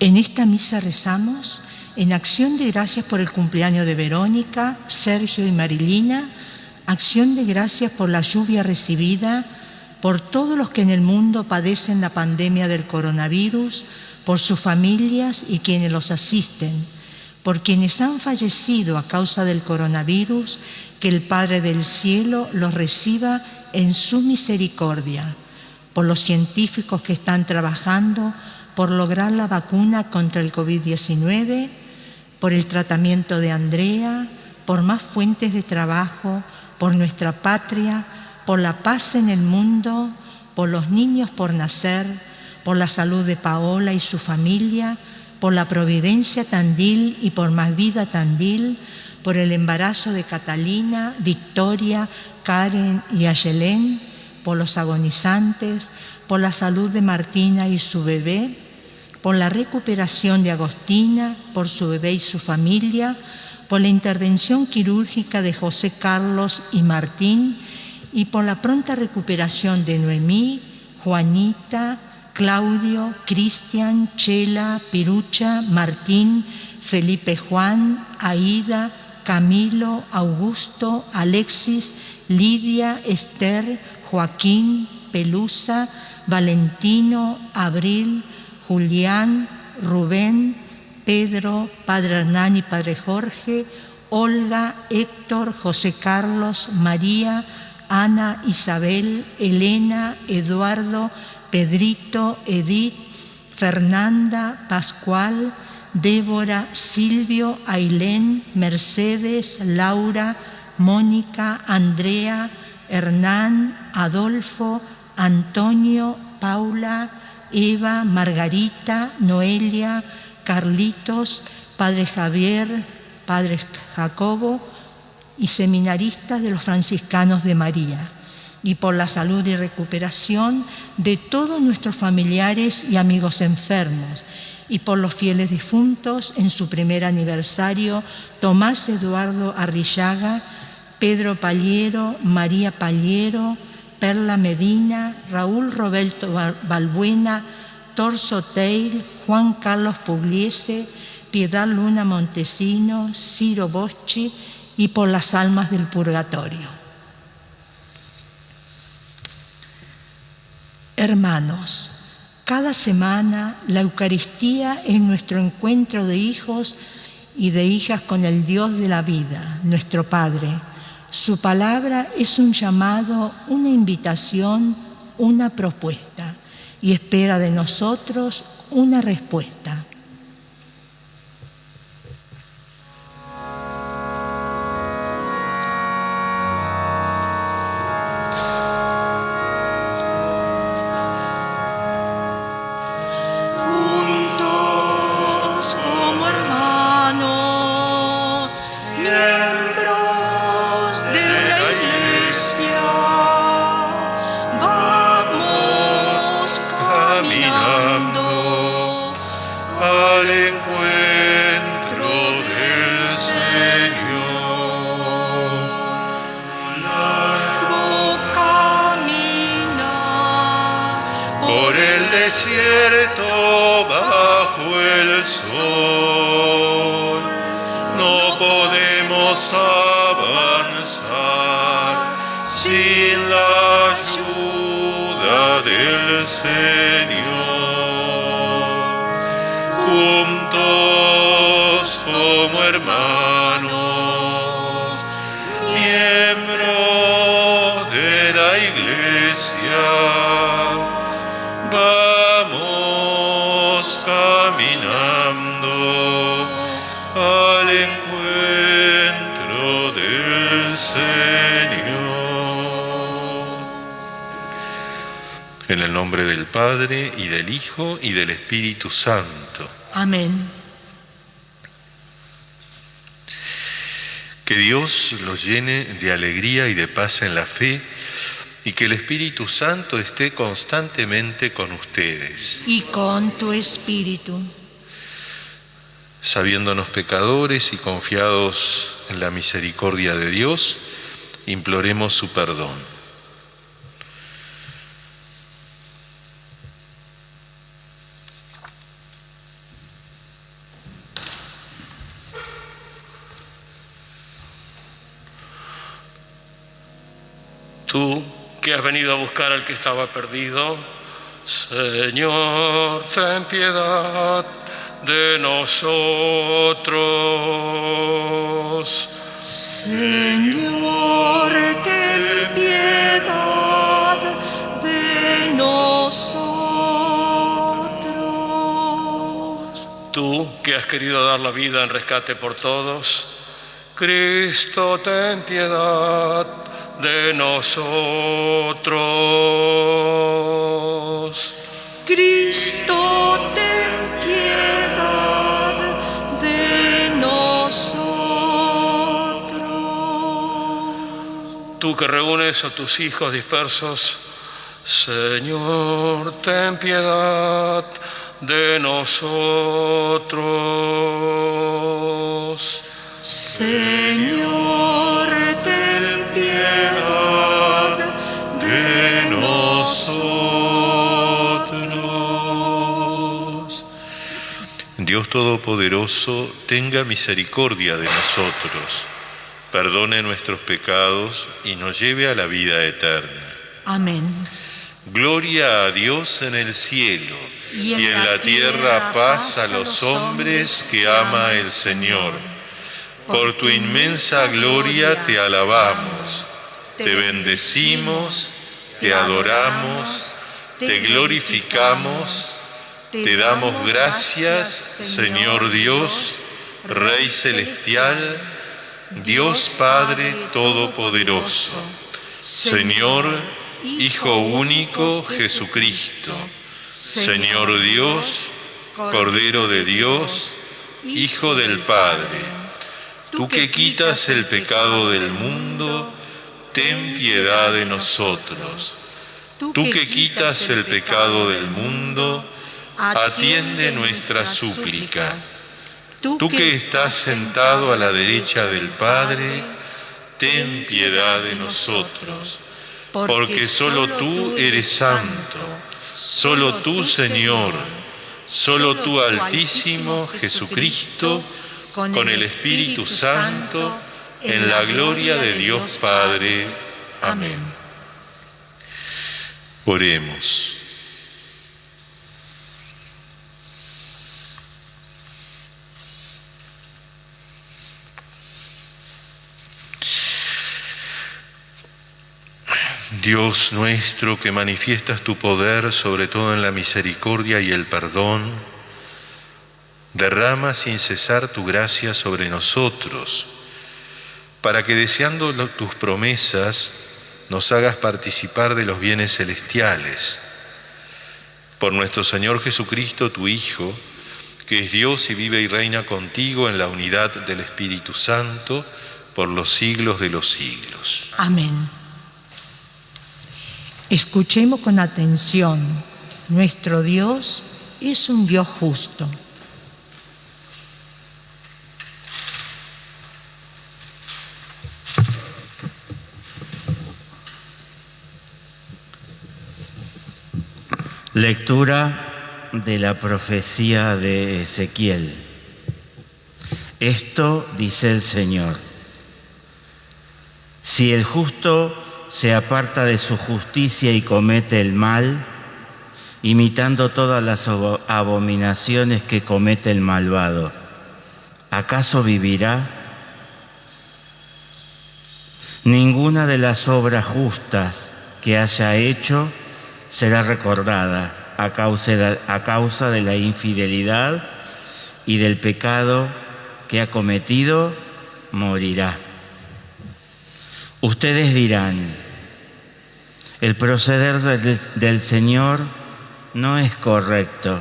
En esta misa rezamos en acción de gracias por el cumpleaños de Verónica, Sergio y Marilina, acción de gracias por la lluvia recibida, por todos los que en el mundo padecen la pandemia del coronavirus, por sus familias y quienes los asisten, por quienes han fallecido a causa del coronavirus, que el Padre del Cielo los reciba en su misericordia, por los científicos que están trabajando por lograr la vacuna contra el COVID-19, por el tratamiento de Andrea, por más fuentes de trabajo, por nuestra patria, por la paz en el mundo, por los niños por nacer, por la salud de Paola y su familia, por la Providencia Tandil y por Más Vida Tandil, por el embarazo de Catalina, Victoria, Karen y Ayelén, por los agonizantes, por la salud de Martina y su bebé, por la recuperación de Agostina, por su bebé y su familia, por la intervención quirúrgica de José Carlos y Martín y por la pronta recuperación de Noemí, Juanita, Claudio, Cristian, Chela, Pirucha, Martín, Felipe Juan, Aida, Camilo, Augusto, Alexis, Lidia, Esther, Joaquín, Pelusa, Valentino, Abril, Julián, Rubén, Pedro, Padre Hernán y Padre Jorge, Olga, Héctor, José Carlos, María, Ana, Isabel, Elena, Eduardo, Pedrito, Edith, Fernanda, Pascual, Débora, Silvio, Ailén, Mercedes, Laura, Mónica, Andrea, Hernán, Adolfo, Antonio, Paula, Eva, Margarita, Noelia, Carlitos, Padre Javier, Padre Jacobo y seminaristas de los franciscanos de María, y por la salud y recuperación de todos nuestros familiares y amigos enfermos, y por los fieles difuntos en su primer aniversario, Tomás Eduardo Arrillaga, Pedro Paliero, María Paliero, Perla Medina, Raúl Roberto Balbuena, Torso Teil, Juan Carlos Pugliese, Piedad Luna Montesino, Ciro Boschi, y por las almas del purgatorio. Hermanos, cada semana la Eucaristía es nuestro encuentro de hijos y de hijas con el Dios de la vida, nuestro Padre. Su palabra es un llamado, una invitación, una propuesta, y espera de nosotros una respuesta. Desierto bajo el sol, no podemos avanzar sin la ayuda del Señor. Juntos como hermanos, miembros de la Iglesia, vamos caminando al encuentro del Señor. En el nombre del Padre, y del Hijo, y del Espíritu Santo. Amén. Que Dios los llene de alegría y de paz en la fe, y que el Espíritu Santo esté constantemente con ustedes. Y con tu espíritu. Sabiéndonos pecadores y confiados en la misericordia de Dios, imploremos su perdón. Tú que has venido a buscar al que estaba perdido, Señor, ten piedad de nosotros. Señor, ten piedad de nosotros. Tú que has querido dar la vida en rescate por todos, Cristo, ten piedad de nosotros. Cristo, ten piedad de nosotros. Tú que reúnes a tus hijos dispersos, Señor, ten piedad de nosotros. Señor, ten piedad de nosotros. Dios Todopoderoso, tenga misericordia de nosotros, perdone nuestros pecados y nos lleve a la vida eterna. Amén. Gloria a Dios en el cielo y en la tierra paz a los hombres que ama el Señor. Por tu inmensa gloria te alabamos, te bendecimos, te adoramos, te glorificamos, te damos gracias, Señor Dios, Rey Celestial, Dios Padre Todopoderoso, Señor, Hijo único Jesucristo, Señor Dios, Cordero de Dios, Hijo del Padre. Tú que quitas el pecado del mundo, ten piedad de nosotros. Tú que quitas el pecado del mundo, atiende nuestras súplicas. Tú que estás sentado a la derecha del Padre, ten piedad de nosotros. Porque solo tú eres santo, solo tú, Señor, solo tú, Altísimo Jesucristo, con el Espíritu Santo, en la gloria de Dios Padre. Amén. Oremos. Dios nuestro, que manifiestas tu poder sobre todo en la misericordia y el perdón, derrama sin cesar tu gracia sobre nosotros, para que deseando tus promesas nos hagas participar de los bienes celestiales. Por nuestro Señor Jesucristo, tu Hijo, que es Dios y vive y reina contigo en la unidad del Espíritu Santo, por los siglos de los siglos. Amén. Escuchemos con atención. Nuestro Dios es un Dios justo. Lectura de la profecía de Ezequiel. Esto dice el Señor: si el justo se aparta de su justicia y comete el mal, imitando todas las abominaciones que comete el malvado, ¿acaso vivirá? Ninguna de las obras justas que haya hecho será recordada a causa de la infidelidad y del pecado que ha cometido, morirá. Ustedes dirán: el proceder del Señor no es correcto.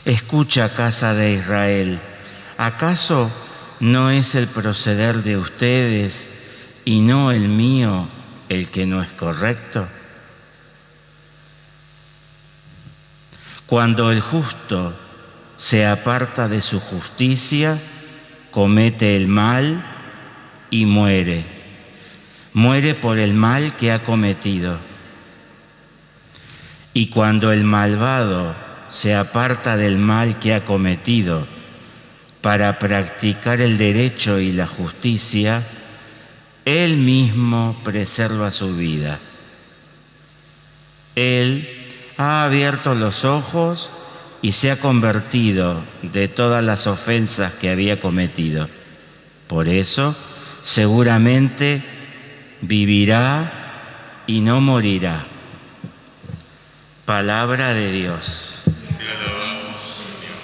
Escucha, casa de Israel, ¿acaso no es el proceder de ustedes y no el mío el que no es correcto? Cuando el justo se aparta de su justicia, comete el mal y muere. Muere por el mal que ha cometido. Y cuando el malvado se aparta del mal que ha cometido para practicar el derecho y la justicia, Él mismo preserva su vida. Él ha abierto los ojos y se ha convertido de todas las ofensas que había cometido. Por eso, seguramente vivirá y no morirá. Palabra de Dios. Te alabamos, Señor.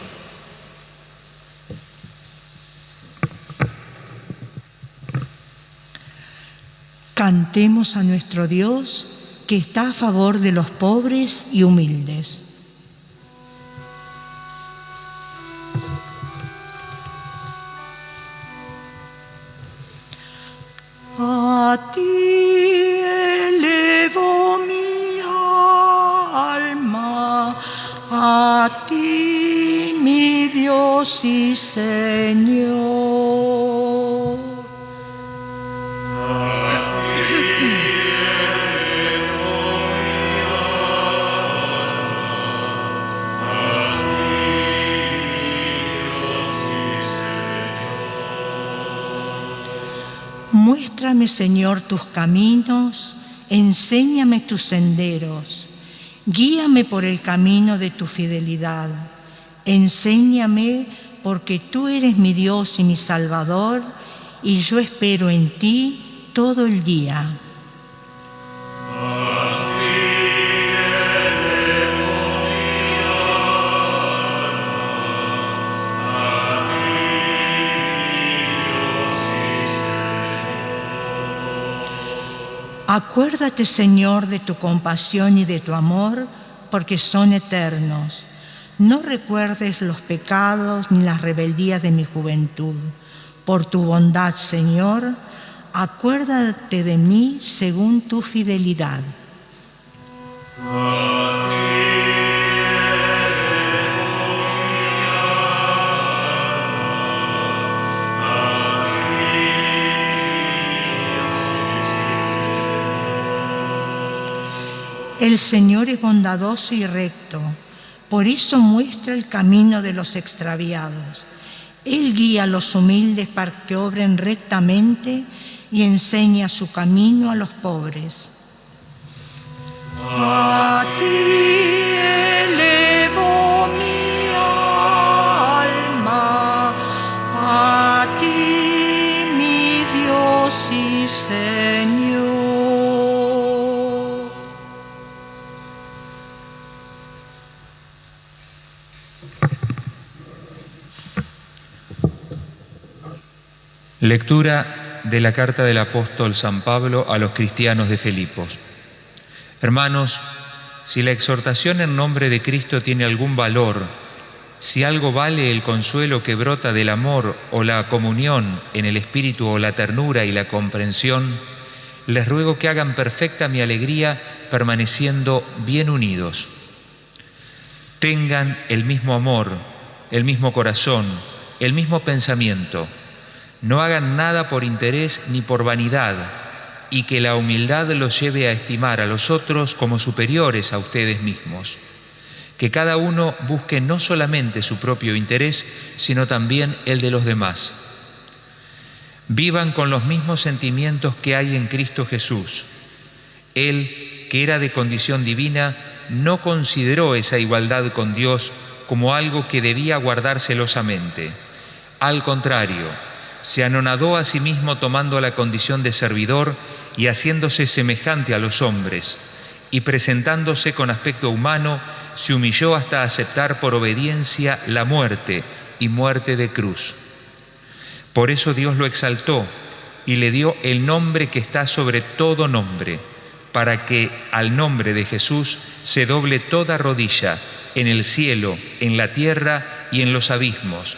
Cantemos a nuestro Dios, que está a favor de los pobres y humildes. A ti elevo mi alma, a ti mi Dios y Señor. Muéstrame, Señor, tus caminos, enséñame tus senderos, guíame por el camino de tu fidelidad, enséñame porque tú eres mi Dios y mi Salvador, y yo espero en ti todo el día. Acuérdate, Señor, de tu compasión y de tu amor, porque son eternos. No recuerdes los pecados ni las rebeldías de mi juventud. Por tu bondad, Señor, acuérdate de mí según tu fidelidad. El Señor es bondadoso y recto, por eso muestra el camino de los extraviados. Él guía a los humildes para que obren rectamente y enseña su camino a los pobres. A ti elevo mi alma, a ti mi Dios y Señor. Lectura de la carta del apóstol San Pablo a los cristianos de Filipos. Hermanos, si la exhortación en nombre de Cristo tiene algún valor, si algo vale el consuelo que brota del amor o la comunión en el espíritu o la ternura y la comprensión, les ruego que hagan perfecta mi alegría permaneciendo bien unidos. Tengan el mismo amor, el mismo corazón, el mismo pensamiento. No hagan nada por interés ni por vanidad, y que la humildad los lleve a estimar a los otros como superiores a ustedes mismos. Que cada uno busque no solamente su propio interés, sino también el de los demás. Vivan con los mismos sentimientos que hay en Cristo Jesús. Él, que era de condición divina, no consideró esa igualdad con Dios como algo que debía guardar celosamente. Al contrario, se anonadó a sí mismo tomando la condición de servidor y haciéndose semejante a los hombres, y presentándose con aspecto humano, se humilló hasta aceptar por obediencia la muerte y muerte de cruz. Por eso Dios lo exaltó y le dio el nombre que está sobre todo nombre, para que al nombre de Jesús se doble toda rodilla en el cielo, en la tierra y en los abismos,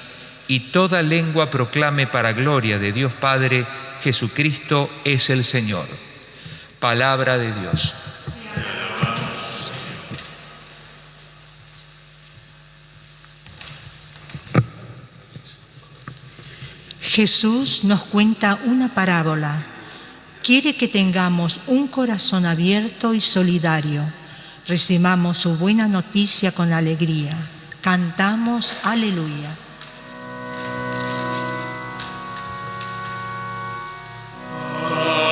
y toda lengua proclame para gloria de Dios Padre, Jesucristo es el Señor. Palabra de Dios. Jesús nos cuenta una parábola. Quiere que tengamos un corazón abierto y solidario. Recibamos su buena noticia con alegría. Cantamos Aleluya. Aleluya.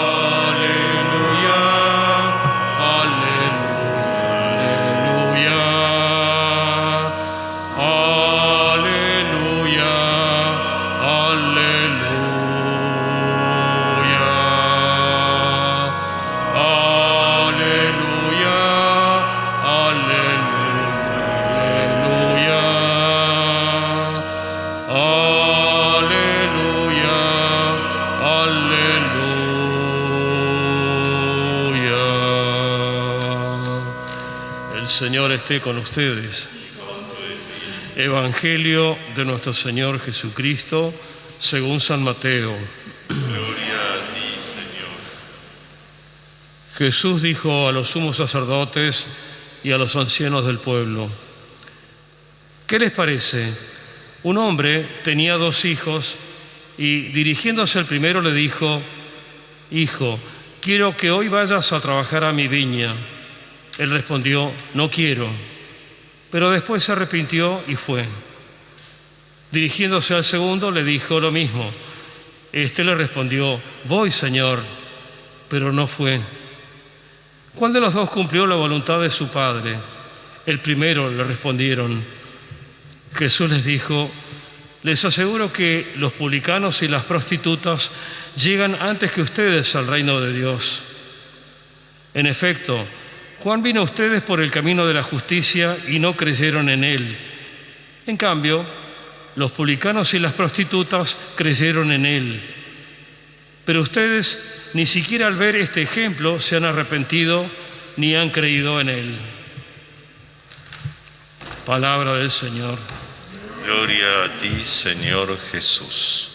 El Señor esté con ustedes. Evangelio de nuestro Señor Jesucristo, según San Mateo. Gloria a ti, Señor. Jesús dijo a los sumos sacerdotes y a los ancianos del pueblo: ¿qué les parece? Un hombre tenía 2 hijos y, dirigiéndose al primero, le dijo: Hijo, quiero que hoy vayas a trabajar a mi viña. Él respondió: no quiero. Pero después se arrepintió y fue. Dirigiéndose al segundo, le dijo lo mismo. Este le respondió: voy, Señor, pero no fue. ¿Cuál de los 2 cumplió la voluntad de su padre? El primero, le respondieron. Jesús les dijo: les aseguro que los publicanos y las prostitutas llegan antes que ustedes al reino de Dios. En efecto, Juan vino a ustedes por el camino de la justicia y no creyeron en él. En cambio, los publicanos y las prostitutas creyeron en él. Pero ustedes ni siquiera al ver este ejemplo se han arrepentido ni han creído en él. Palabra del Señor. Gloria a ti, Señor Jesús.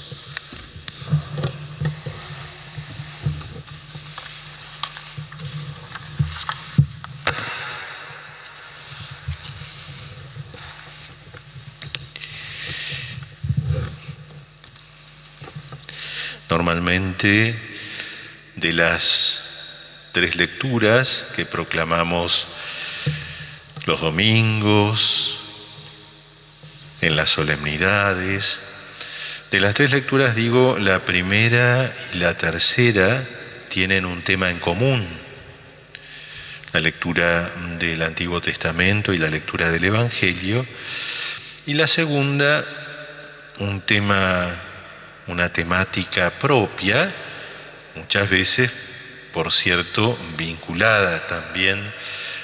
Normalmente, de las 3 lecturas que proclamamos los domingos, en las solemnidades, de las 3 lecturas, digo, la primera y la tercera tienen un tema en común: la lectura del Antiguo Testamento y la lectura del Evangelio, y la segunda, una temática propia, muchas veces, por cierto, vinculada también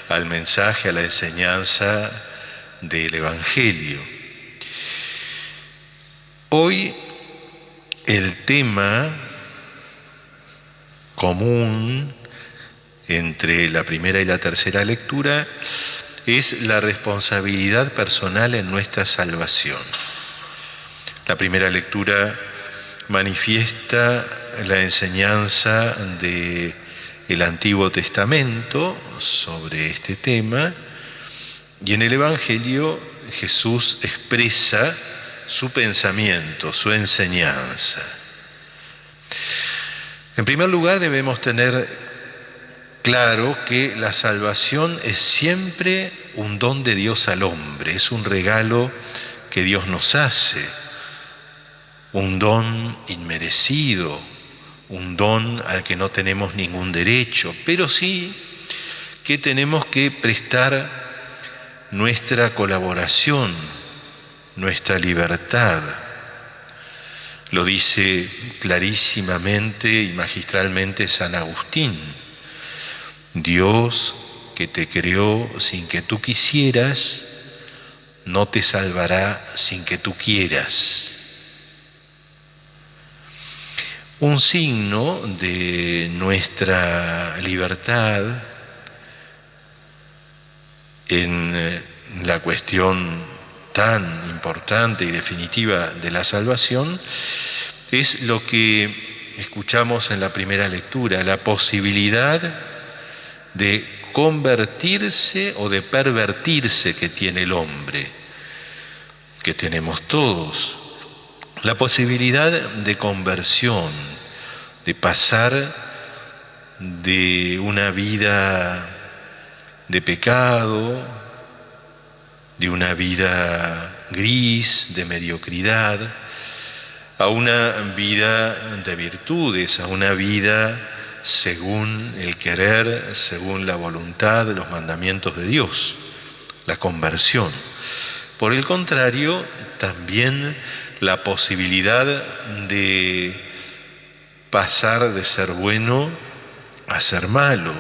al mensaje, a la enseñanza del Evangelio. Hoy el tema común entre la primera y la tercera lectura es la responsabilidad personal en nuestra salvación. La primera lectura manifiesta la enseñanza del Antiguo Testamento sobre este tema, y en el Evangelio Jesús expresa su pensamiento, su enseñanza. En primer lugar, debemos tener claro que la salvación es siempre un don de Dios al hombre, es un regalo que Dios nos hace, un don inmerecido, un don al que no tenemos ningún derecho, pero sí que tenemos que prestar nuestra colaboración, nuestra libertad. Lo dice clarísimamente y magistralmente San Agustín: Dios, que te creó sin que tú quisieras, no te salvará sin que tú quieras. Un signo de nuestra libertad en la cuestión tan importante y definitiva de la salvación es lo que escuchamos en la primera lectura: la posibilidad de convertirse o de pervertirse que tiene el hombre, que tenemos todos. La posibilidad de conversión, de pasar de una vida de pecado, de una vida gris, de mediocridad, a una vida de virtudes, a una vida según el querer, según la voluntad, los mandamientos de Dios, la conversión. Por el contrario, también la posibilidad de pasar de ser bueno a ser malo.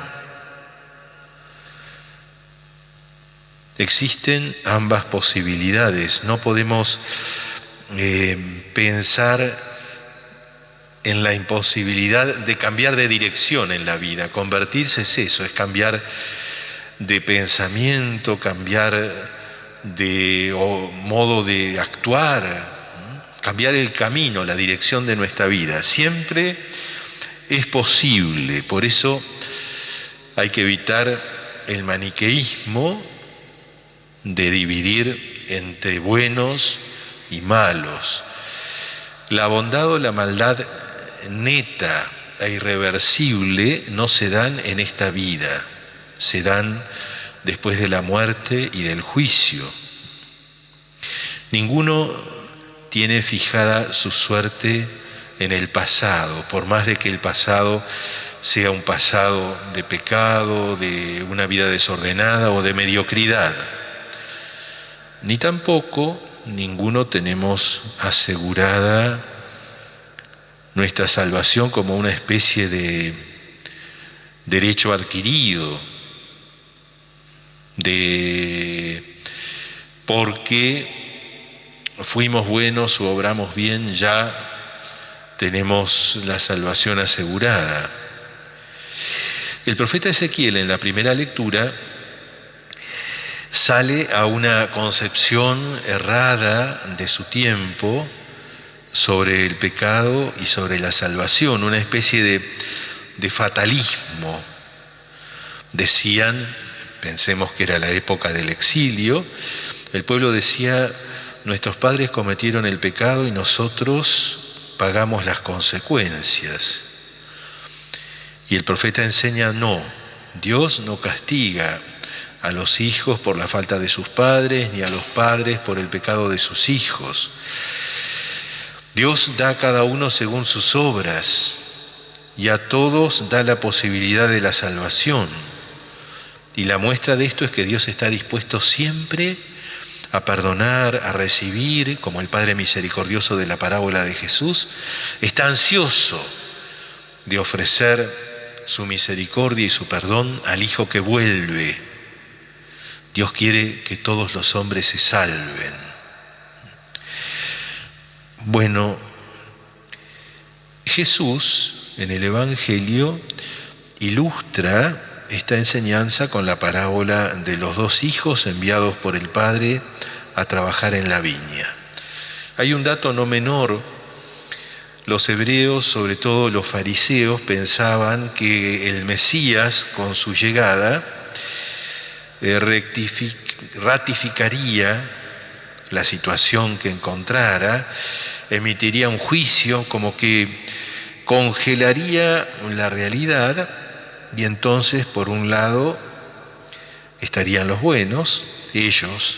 Existen ambas posibilidades. No podemos pensar en la imposibilidad de cambiar de dirección en la vida. Convertirse es eso, es cambiar de pensamiento, cambiar de modo de actuar, cambiar el camino, la dirección de nuestra vida. Siempre es posible, por eso hay que evitar el maniqueísmo de dividir entre buenos y malos. La bondad o la maldad neta e irreversible no se dan en esta vida, se dan después de la muerte y del juicio. Ninguno tiene fijada su suerte en el pasado, por más de que el pasado sea un pasado de pecado, de una vida desordenada o de mediocridad. Ni tampoco ninguno tenemos asegurada nuestra salvación como una especie de derecho adquirido, porque fuimos buenos o obramos bien, ya tenemos la salvación asegurada. El profeta Ezequiel, en la primera lectura, sale a una concepción errada de su tiempo sobre el pecado y sobre la salvación, una especie de fatalismo. Decían, pensemos que era la época del exilio, el pueblo decía: nuestros padres cometieron el pecado y nosotros pagamos las consecuencias. Y el profeta enseña: no, Dios no castiga a los hijos por la falta de sus padres, ni a los padres por el pecado de sus hijos. Dios da a cada uno según sus obras, y a todos da la posibilidad de la salvación. Y la muestra de esto es que Dios está dispuesto siempre a perdonar, a recibir, como el Padre misericordioso de la parábola de Jesús, está ansioso de ofrecer su misericordia y su perdón al Hijo que vuelve. Dios quiere que todos los hombres se salven. Bueno, Jesús en el Evangelio ilustra esta enseñanza con la parábola de los dos hijos enviados por el Padre a trabajar en la viña. Hay un dato no menor. Los hebreos, sobre todo los fariseos, pensaban que el Mesías, con su llegada, ratificaría la situación que encontrara, emitiría un juicio, como que congelaría la realidad, y entonces, por un lado, estarían los buenos, ellos,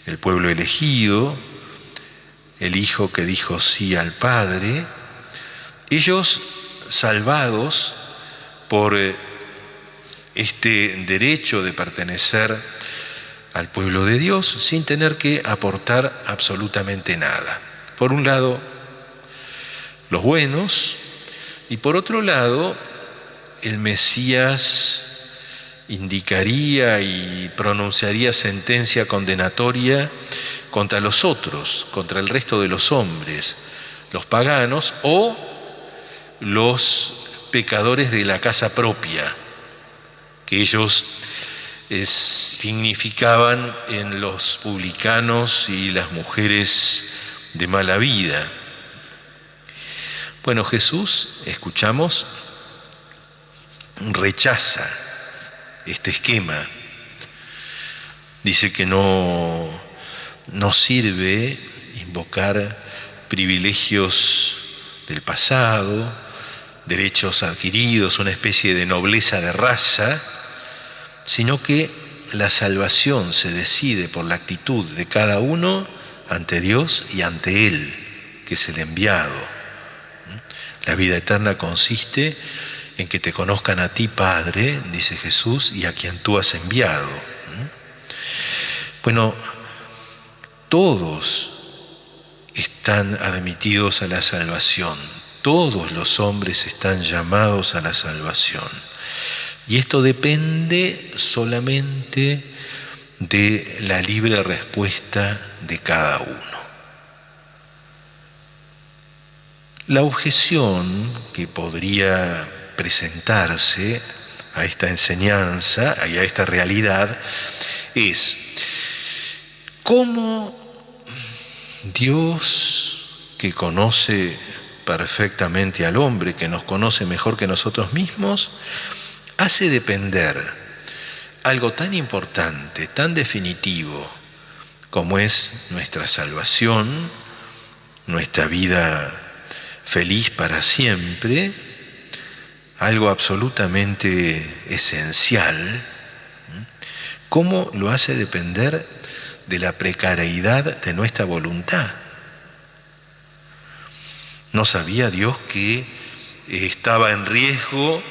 el pueblo elegido, el Hijo que dijo sí al Padre, ellos salvados por este derecho de pertenecer al pueblo de Dios sin tener que aportar absolutamente nada. Por un lado, los buenos, y por otro lado, el Mesías indicaría y pronunciaría sentencia condenatoria contra los otros, contra el resto de los hombres, los paganos o los pecadores de la casa propia, que ellos significaban en los publicanos y las mujeres de mala vida. Bueno, Jesús, escuchamos, rechaza este esquema. Dice que no sirve invocar privilegios del pasado, derechos adquiridos, una especie de nobleza de raza, sino que la salvación se decide por la actitud de cada uno ante Dios y ante Él, que es el enviado. La vida eterna consiste en que te conozcan a ti, Padre, dice Jesús, y a quien tú has enviado. Bueno, todos están admitidos a la salvación, todos los hombres están llamados a la salvación. Y esto depende solamente de la libre respuesta de cada uno. La objeción que podría presentarse a esta enseñanza y a esta realidad es cómo Dios, que conoce perfectamente al hombre, que nos conoce mejor que nosotros mismos, hace depender algo tan importante, tan definitivo, como es nuestra salvación, nuestra vida feliz para siempre, algo absolutamente esencial. ¿Cómo lo hace depender de la precariedad de nuestra voluntad? ¿No sabía Dios que estaba en riesgo,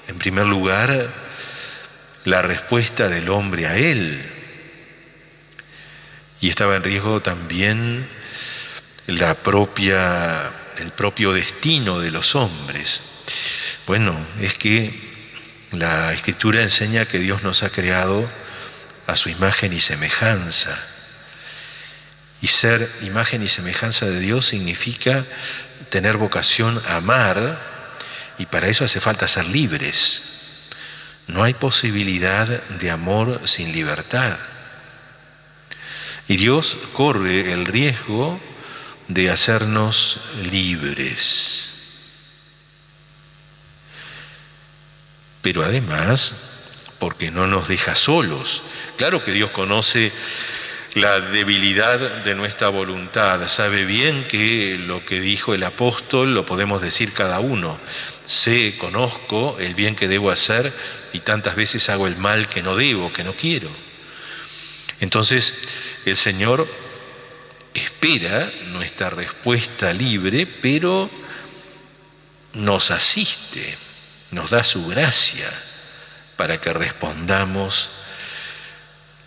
en primer lugar, la respuesta del hombre a Él? Y estaba en riesgo también el propio destino de los hombres. Bueno, es que la Escritura enseña que Dios nos ha creado a su imagen y semejanza. Y ser imagen y semejanza de Dios significa tener vocación a amar, y para eso hace falta ser libres. No hay posibilidad de amor sin libertad. Y Dios corre el riesgo de hacernos libres. Pero además, porque no nos deja solos. Claro que Dios conoce la debilidad de nuestra voluntad, sabe bien que lo que dijo el apóstol lo podemos decir cada uno. Sé, conozco el bien que debo hacer y tantas veces hago el mal que no debo, que no quiero. Entonces, el Señor espera nuestra respuesta libre, pero nos asiste, nos da su gracia para que respondamos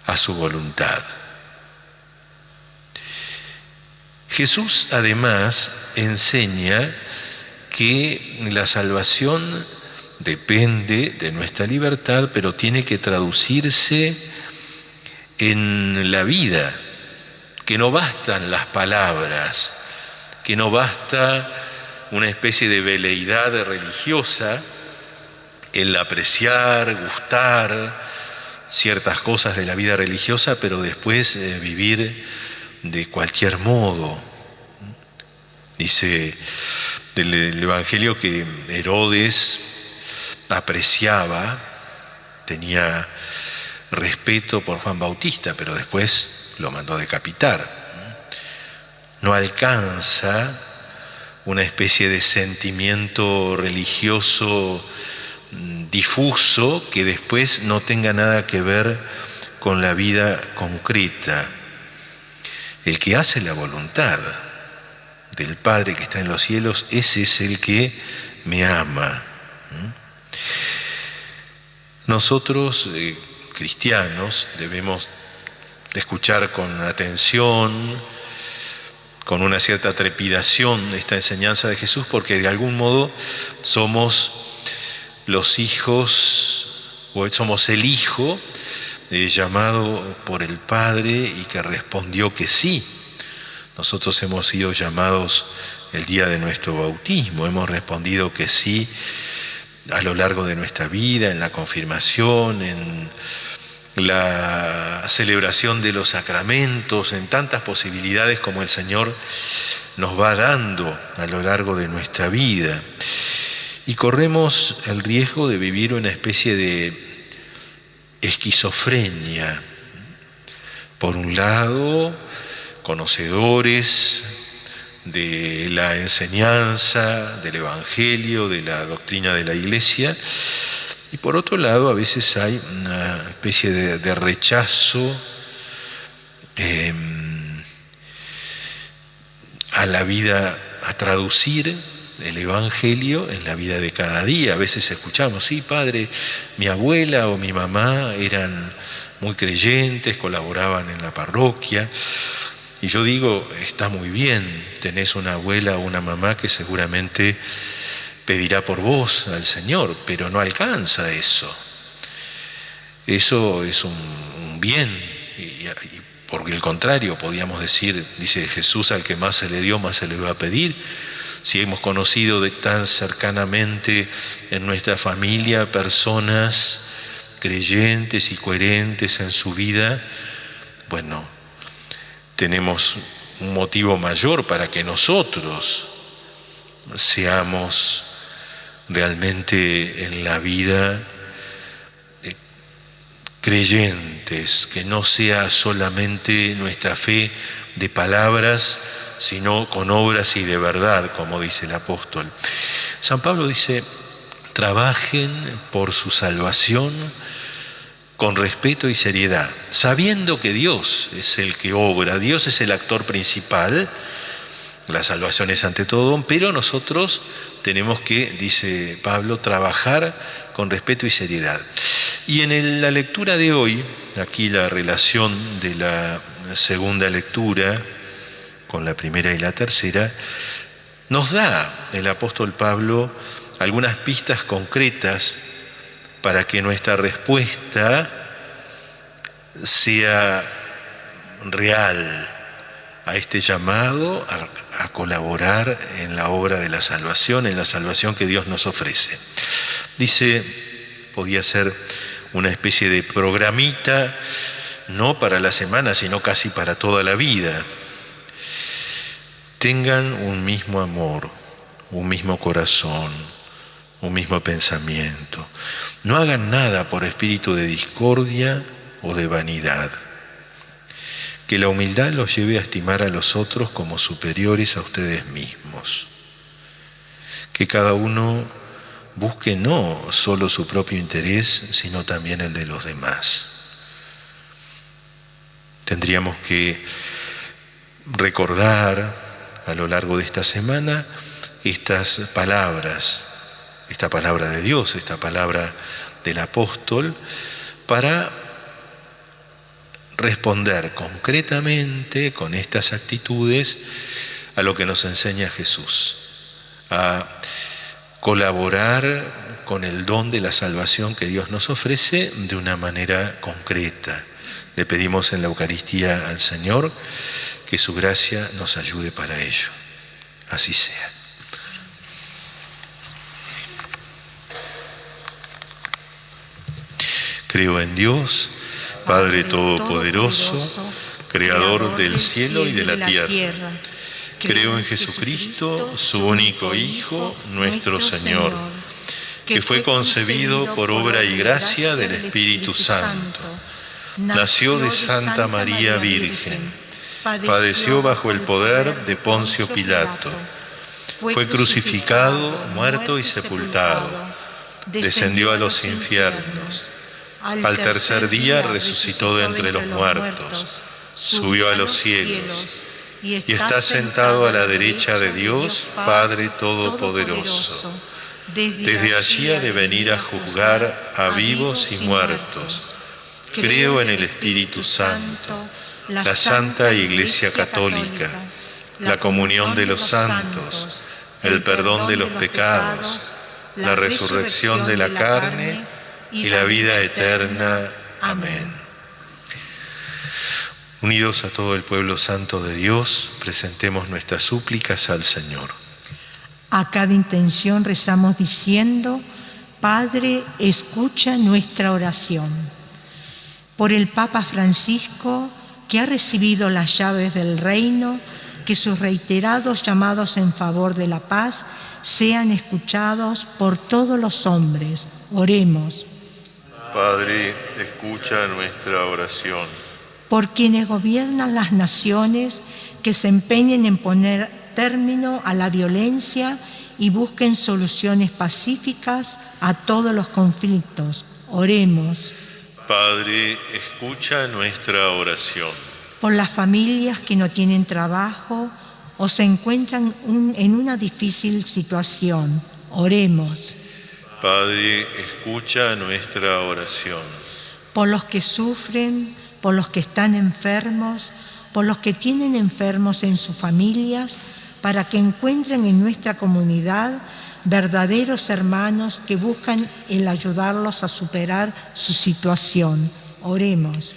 a su voluntad. Jesús además enseña que la salvación depende de nuestra libertad, pero tiene que traducirse en la vida, que no bastan las palabras, que no basta una especie de veleidad religiosa, el apreciar, gustar ciertas cosas de la vida religiosa, pero después vivir de cualquier modo. Dice del Evangelio que Herodes apreciaba, tenía respeto por Juan Bautista, pero después lo mandó a decapitar. No alcanza una especie de sentimiento religioso difuso que después no tenga nada que ver con la vida concreta. El que hace la voluntad del Padre que está en los cielos, ese es el que me ama. Nosotros, cristianos, debemos de escuchar con atención, con una cierta trepidación esta enseñanza de Jesús, porque de algún modo somos los hijos, o somos el hijo llamado por el Padre y que respondió que sí. Nosotros hemos sido llamados el día de nuestro bautismo, hemos respondido que sí a lo largo de nuestra vida, en la confirmación, en la celebración de los sacramentos, en tantas posibilidades como el Señor nos va dando a lo largo de nuestra vida. Y corremos el riesgo de vivir una especie de esquizofrenia. Por un lado, conocedores de la enseñanza, del Evangelio, de la doctrina de la Iglesia, y por otro lado, a veces hay una especie de rechazo a la vida, a traducir el Evangelio en la vida de cada día. A veces escuchamos, sí, padre, mi abuela o mi mamá eran muy creyentes, colaboraban en la parroquia. Y yo digo, está muy bien, tenés una abuela o una mamá que seguramente pedirá por vos al Señor, pero no alcanza eso. Eso es un bien, y por el contrario, podríamos decir, dice Jesús, al que más se le dio, más se le va a pedir. si hemos conocido tan cercanamente en nuestra familia personas creyentes y coherentes en su vida, bueno, tenemos un motivo mayor para que nosotros seamos realmente en la vida creyentes, que no sea solamente nuestra fe de palabras, sino con obras y de verdad, como dice el apóstol. San Pablo dice: trabajen por su salvación con respeto y seriedad, sabiendo que Dios es el que obra, Dios es el actor principal, la salvación es ante todo, pero nosotros tenemos que, dice Pablo, trabajar con respeto y seriedad. Y en la lectura de hoy, aquí la relación de la segunda lectura con la primera y la tercera, nos da el apóstol Pablo algunas pistas concretas para que nuestra respuesta sea real a este llamado a colaborar en la obra de la salvación, en la salvación que Dios nos ofrece. Dice, podía ser una especie de programita, no para la semana, sino casi para toda la vida. Tengan un mismo amor, un mismo corazón, un mismo pensamiento. No hagan nada por espíritu de discordia o de vanidad. Que la humildad los lleve a estimar a los otros como superiores a ustedes mismos. Que cada uno busque no solo su propio interés, sino también el de los demás. Tendríamos que recordar a lo largo de esta semana estas palabras, esta palabra de Dios, esta palabra del apóstol, para responder concretamente con estas actitudes a lo que nos enseña Jesús, a colaborar con el don de la salvación que Dios nos ofrece de una manera concreta. Le pedimos en la Eucaristía al Señor que su gracia nos ayude para ello. Así sea. Creo en Dios, Padre Todopoderoso, Creador del cielo y de la tierra. Creo en Jesucristo, su único Hijo, nuestro Señor, que fue concebido por obra y gracia del Espíritu Santo. Nació de Santa María Virgen, padeció bajo el poder de Poncio Pilato, fue crucificado, muerto y sepultado, descendió a los infiernos. Al tercer día resucitó de entre los muertos, subió a los cielos y está sentado a la derecha de Dios, Padre Todopoderoso. Desde allí ha de venir a juzgar a vivos y muertos. Creo en el Espíritu Santo, la Santa Iglesia Católica, la comunión de los santos, el perdón de los pecados, la resurrección de la carne y la vida eterna. Amén. Unidos a todo el pueblo santo de Dios, presentemos nuestras súplicas al Señor. A cada intención rezamos diciendo: Padre, escucha nuestra oración. Por el Papa Francisco, que ha recibido las llaves del reino, que sus reiterados llamados en favor de la paz sean escuchados por todos los hombres. Oremos. Padre, escucha nuestra oración. Por quienes gobiernan las naciones, que se empeñen en poner término a la violencia y busquen soluciones pacíficas a todos los conflictos. Oremos. Padre, escucha nuestra oración. Por las familias que no tienen trabajo o se encuentran en una difícil situación. Oremos. Padre, escucha nuestra oración. Por los que sufren, por los que están enfermos, por los que tienen enfermos en sus familias, para que encuentren en nuestra comunidad verdaderos hermanos que buscan el ayudarlos a superar su situación. Oremos.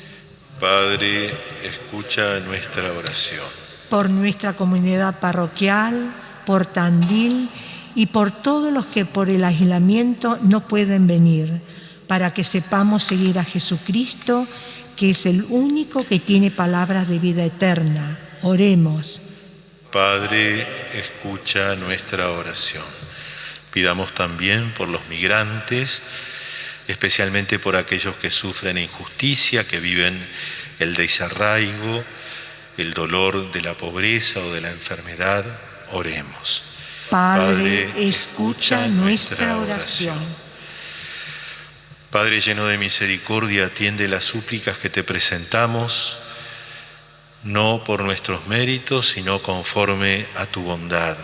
Padre, escucha nuestra oración. Por nuestra comunidad parroquial, por Tandil y por todos los que por el aislamiento no pueden venir, para que sepamos seguir a Jesucristo, que es el único que tiene palabras de vida eterna. Oremos. Padre, escucha nuestra oración. Pidamos también por los migrantes, especialmente por aquellos que sufren injusticia, que viven el desarraigo, el dolor de la pobreza o de la enfermedad. Oremos. Padre, escucha nuestra oración. Padre lleno de misericordia, atiende las súplicas que te presentamos, no por nuestros méritos, sino conforme a tu bondad,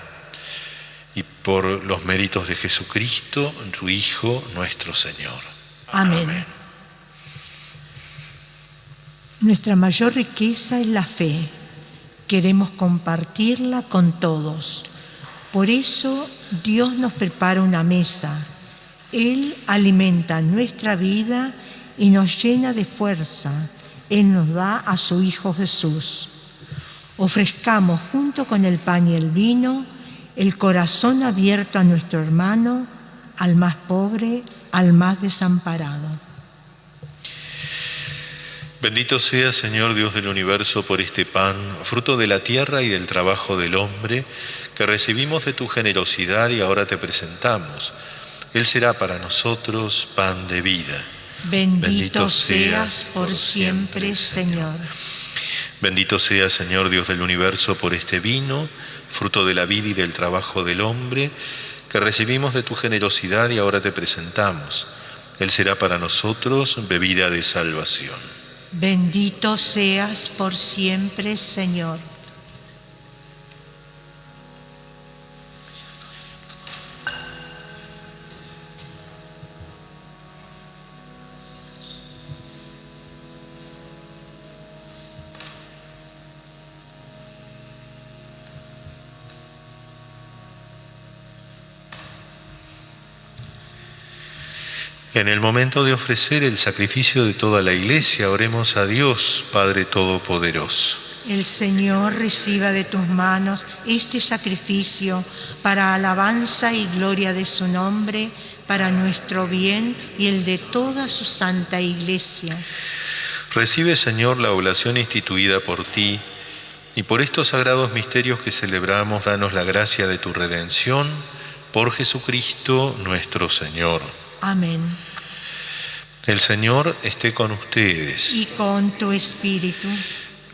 y por los méritos de Jesucristo, tu Hijo, nuestro Señor. Amén. Amén. Nuestra mayor riqueza es la fe. Queremos compartirla con todos. Por eso Dios nos prepara una mesa. Él alimenta nuestra vida y nos llena de fuerza. Él nos da a su Hijo Jesús. Ofrezcamos junto con el pan y el vino el corazón abierto a nuestro hermano, al más pobre, al más desamparado. Bendito sea, Señor Dios del universo, por este pan, fruto de la tierra y del trabajo del hombre, que recibimos de tu generosidad y ahora te presentamos. Él será para nosotros pan de vida. Bendito seas por siempre, Señor. Bendito sea, Señor Dios del universo, por este vino, fruto de la vida y del trabajo del hombre, que recibimos de tu generosidad y ahora te presentamos. Él será para nosotros bebida de salvación. Bendito seas por siempre, Señor. En el momento de ofrecer el sacrificio de toda la Iglesia, oremos a Dios, Padre Todopoderoso. El Señor reciba de tus manos este sacrificio para alabanza y gloria de su nombre, para nuestro bien y el de toda su santa Iglesia. Recibe, Señor, la oblación instituida por ti, y por estos sagrados misterios que celebramos, danos la gracia de tu redención, por Jesucristo nuestro Señor. Amén. El Señor esté con ustedes. Y con tu espíritu.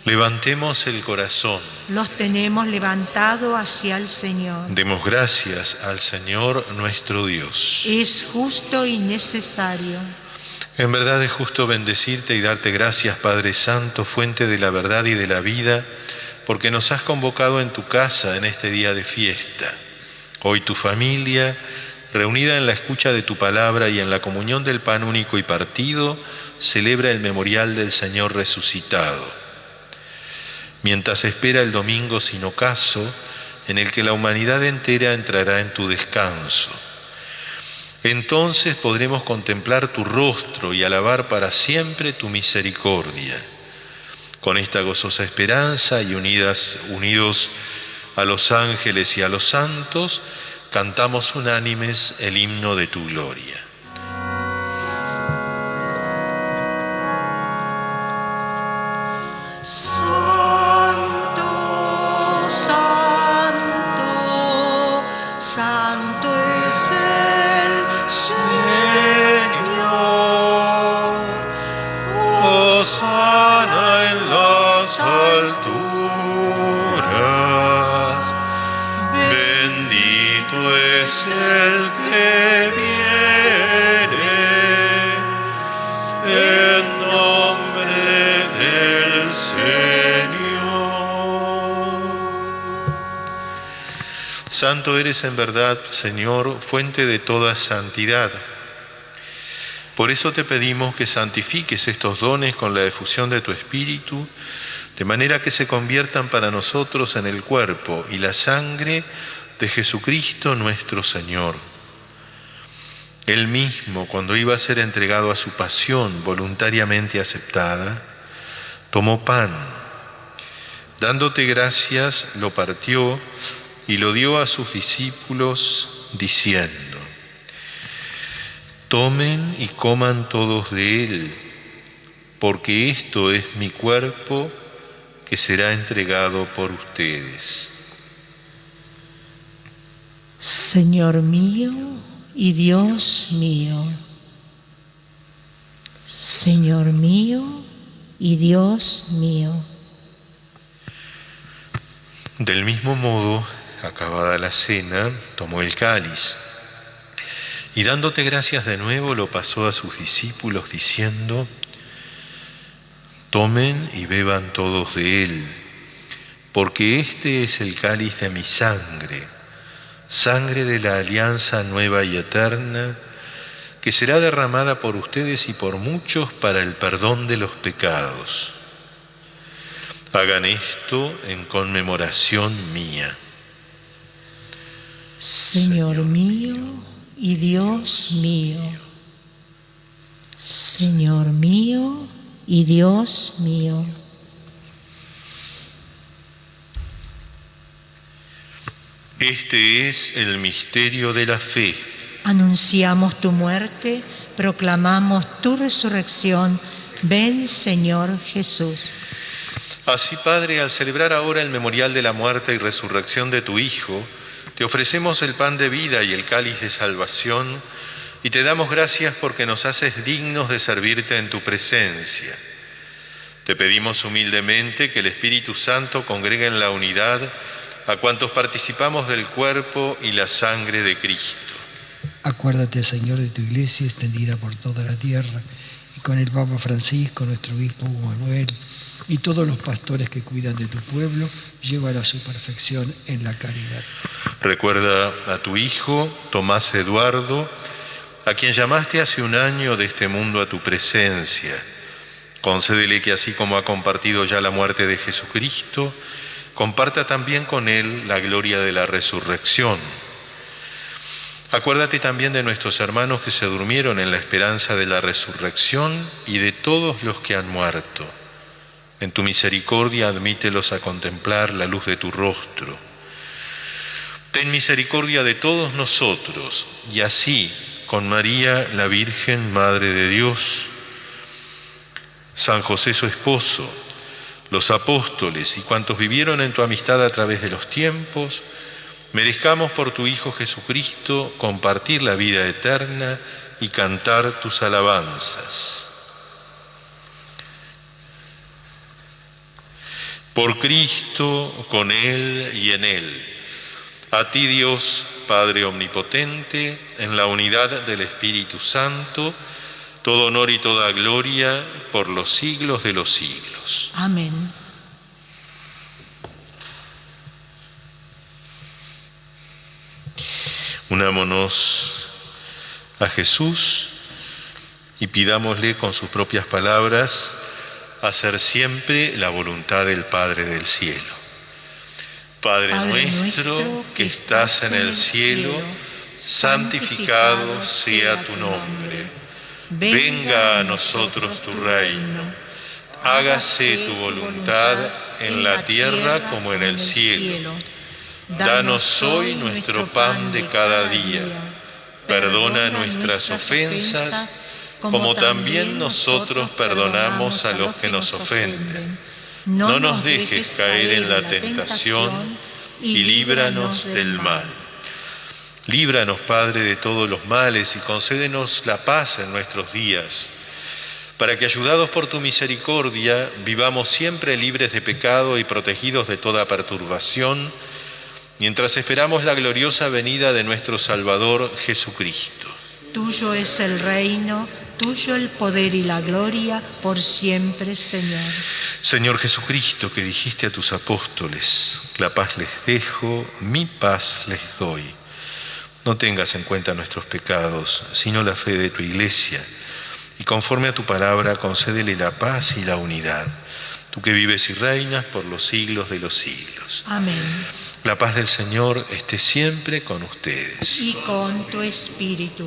Levantemos el corazón. Los tenemos levantado hacia el Señor. Demos gracias al Señor nuestro Dios. Es justo y necesario. En verdad es justo bendecirte y darte gracias, Padre Santo, fuente de la verdad y de la vida, porque nos has convocado en tu casa en este día de fiesta. Hoy tu familia, reunida en la escucha de tu palabra y en la comunión del pan único y partido, celebra el memorial del Señor resucitado. Mientras espera el domingo sin ocaso, en el que la humanidad entera entrará en tu descanso. Entonces podremos contemplar tu rostro y alabar para siempre tu misericordia. Con esta gozosa esperanza y unidos a los ángeles y a los santos, cantamos unánimes el himno de tu gloria. Santo, santo, santo es el Señor. Hosana en las alturas, bendito es el que viene, en nombre del Señor. Santo eres en verdad, Señor, fuente de toda santidad. Por eso te pedimos que santifiques estos dones con la efusión de tu Espíritu, de manera que se conviertan para nosotros en el cuerpo y la sangre de Jesucristo nuestro Señor. Él mismo, cuando iba a ser entregado a su pasión voluntariamente aceptada, tomó pan, dándote gracias, lo partió y lo dio a sus discípulos diciendo: tomen y coman todos de él, porque esto es mi cuerpo que será entregado por ustedes. Señor mío y Dios mío. Señor mío y Dios mío. Del mismo modo, acabada la cena, tomó el cáliz y dándote gracias de nuevo lo pasó a sus discípulos diciendo: tomen y beban todos de él, porque este es el cáliz de mi sangre, sangre de la alianza nueva y eterna, que será derramada por ustedes y por muchos para el perdón de los pecados. Hagan esto en conmemoración mía. Señor mío y Dios mío. Señor mío y Dios mío. Este es el misterio de la fe. Anunciamos tu muerte, proclamamos tu resurrección. Ven, Señor Jesús. Así, Padre, al celebrar ahora el memorial de la muerte y resurrección de tu Hijo, te ofrecemos el pan de vida y el cáliz de salvación, y te damos gracias porque nos haces dignos de servirte en tu presencia. Te pedimos humildemente que el Espíritu Santo congregue en la unidad a cuantos participamos del cuerpo y la sangre de Cristo. Acuérdate, Señor, de tu iglesia extendida por toda la tierra, y con el Papa Francisco, nuestro obispo Hugo Manuel, y todos los pastores que cuidan de tu pueblo, llévala a su perfección en la caridad. Recuerda a tu Hijo, Tomás Eduardo, a quien llamaste hace un año de este mundo a tu presencia. Concédele que así como ha compartido ya la muerte de Jesucristo, comparta también con él la gloria de la resurrección. Acuérdate también de nuestros hermanos que se durmieron en la esperanza de la resurrección y de todos los que han muerto. En tu misericordia admítelos a contemplar la luz de tu rostro. Ten misericordia de todos nosotros, y así, con María, la Virgen, Madre de Dios, San José su esposo, los apóstoles y cuantos vivieron en tu amistad a través de los tiempos, merezcamos por tu Hijo Jesucristo compartir la vida eterna y cantar tus alabanzas. Por Cristo, con Él y en Él, a ti Dios, Padre Omnipotente, en la unidad del Espíritu Santo, todo honor y toda gloria por los siglos de los siglos. Amén. Unámonos a Jesús y pidámosle con sus propias palabras hacer siempre la voluntad del Padre del cielo. Padre nuestro que estás en el cielo, santificado sea tu nombre. Venga a nosotros tu reino. Hágase tu voluntad en la tierra como en el cielo. Danos hoy nuestro pan de cada día. Perdona nuestras ofensas, como también nosotros perdonamos a los que nos ofenden. No nos dejes caer en la tentación y líbranos del mal. Líbranos, Padre, de todos los males y concédenos la paz en nuestros días, para que, ayudados por tu misericordia, vivamos siempre libres de pecado y protegidos de toda perturbación, mientras esperamos la gloriosa venida de nuestro Salvador Jesucristo. Tuyo es el reino, tuyo el poder y la gloria, por siempre, Señor. Señor Jesucristo, que dijiste a tus apóstoles: la paz les dejo, mi paz les doy. No tengas en cuenta nuestros pecados, sino la fe de tu Iglesia, y conforme a tu palabra, concédele la paz y la unidad. Tú que vives y reinas por los siglos de los siglos. Amén. La paz del Señor esté siempre con ustedes. Y con tu espíritu.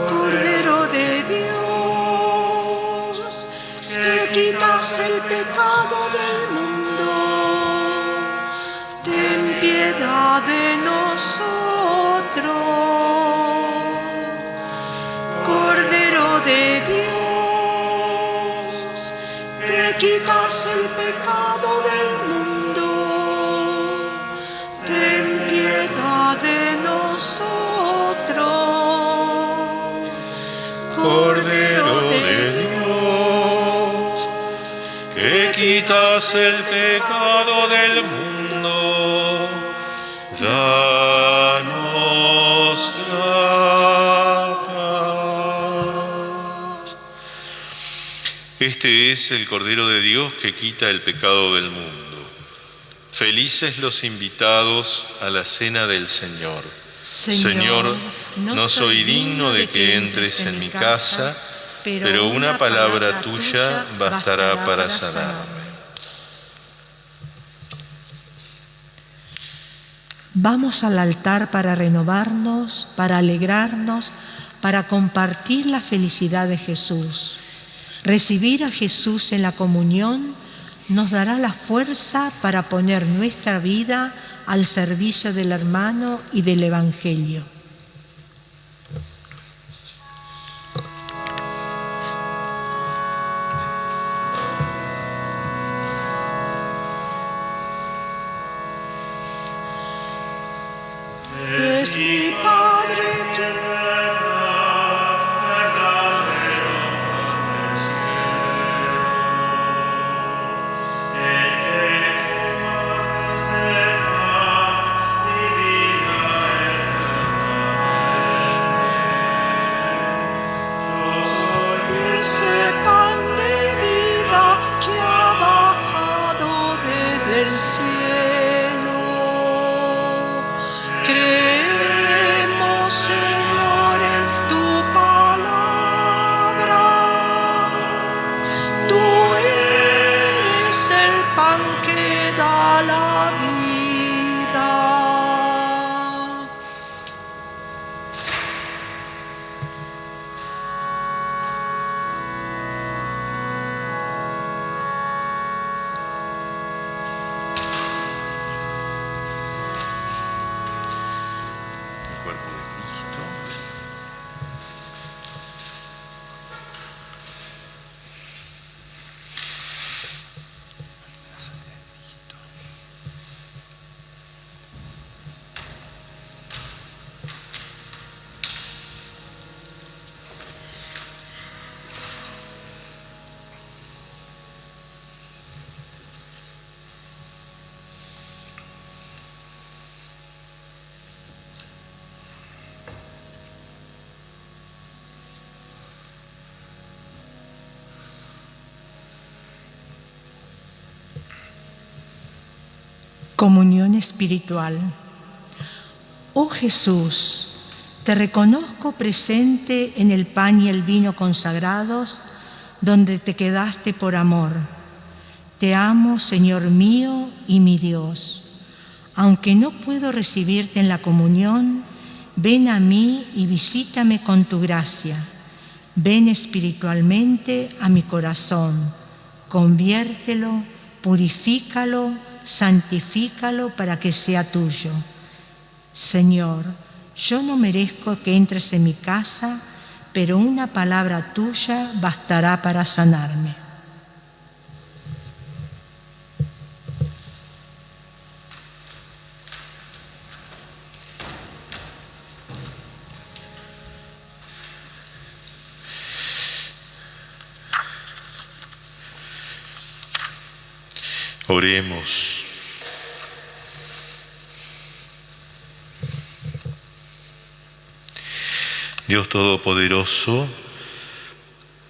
Cordero de Dios, que quitas pecado del mundo, ten piedad de nosotros. Cordero de Dios, que quitas el pecado del mundo, ten piedad de nosotros. Cordero de Dios, que quitas el pecado del mundo, danos la paz. Este es el Cordero de Dios que quita el pecado del mundo. Felices los invitados a la cena del Señor. Señor, no soy digno de que entres en mi casa, pero una palabra tuya bastará para sanarme. Vamos al altar para renovarnos, para alegrarnos, para compartir la felicidad de Jesús. Recibir a Jesús en la comunión nos dará la fuerza para poner nuestra vida al servicio del hermano y del Evangelio. Es mi Padre ese pan de vida que ha bajado desde el cielo. Creemos, Señor, en tu palabra. Tú eres el pan que da la vida. El cuerpo de Cristo. La sangre de Cristo. Comunión espiritual. Oh Jesús, te reconozco presente en el pan y el vino consagrados, donde te quedaste por amor. Te amo, Señor mío y mi Dios. Aunque no puedo recibirte en la comunión, ven a mí y visítame con tu gracia. Ven espiritualmente a mi corazón, conviértelo, purifícalo, santifícalo para que sea tuyo. Señor, yo no merezco que entres en mi casa, pero una palabra tuya bastará para sanarme. Oremos. Dios Todopoderoso,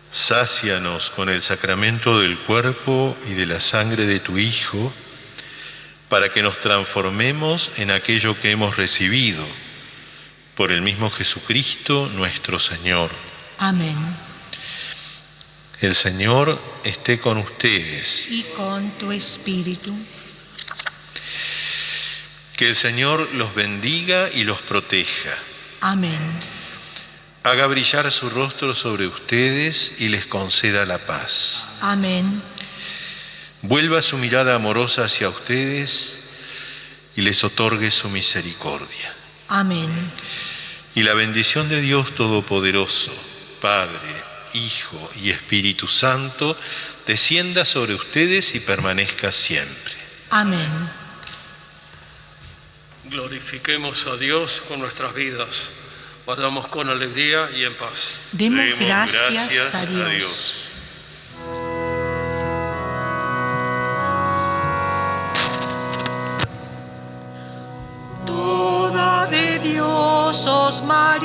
sácianos con el sacramento del cuerpo y de la sangre de tu Hijo, para que nos transformemos en aquello que hemos recibido, por el mismo Jesucristo nuestro Señor. Amén. El Señor esté con ustedes. Y con tu espíritu. Que el Señor los bendiga y los proteja. Amén. Haga brillar su rostro sobre ustedes y les conceda la paz. Amén. vuelva su mirada amorosa hacia ustedes y les otorgue su misericordia. Amén. Y la bendición de Dios Todopoderoso, Padre, Hijo y Espíritu Santo, descienda sobre ustedes y permanezca siempre. Amén. Glorifiquemos a Dios con nuestras vidas. Vayamos con alegría y en paz. Demos gracias a Dios. Toda de Dios sos María,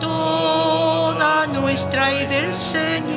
toda nuestra y del Señor.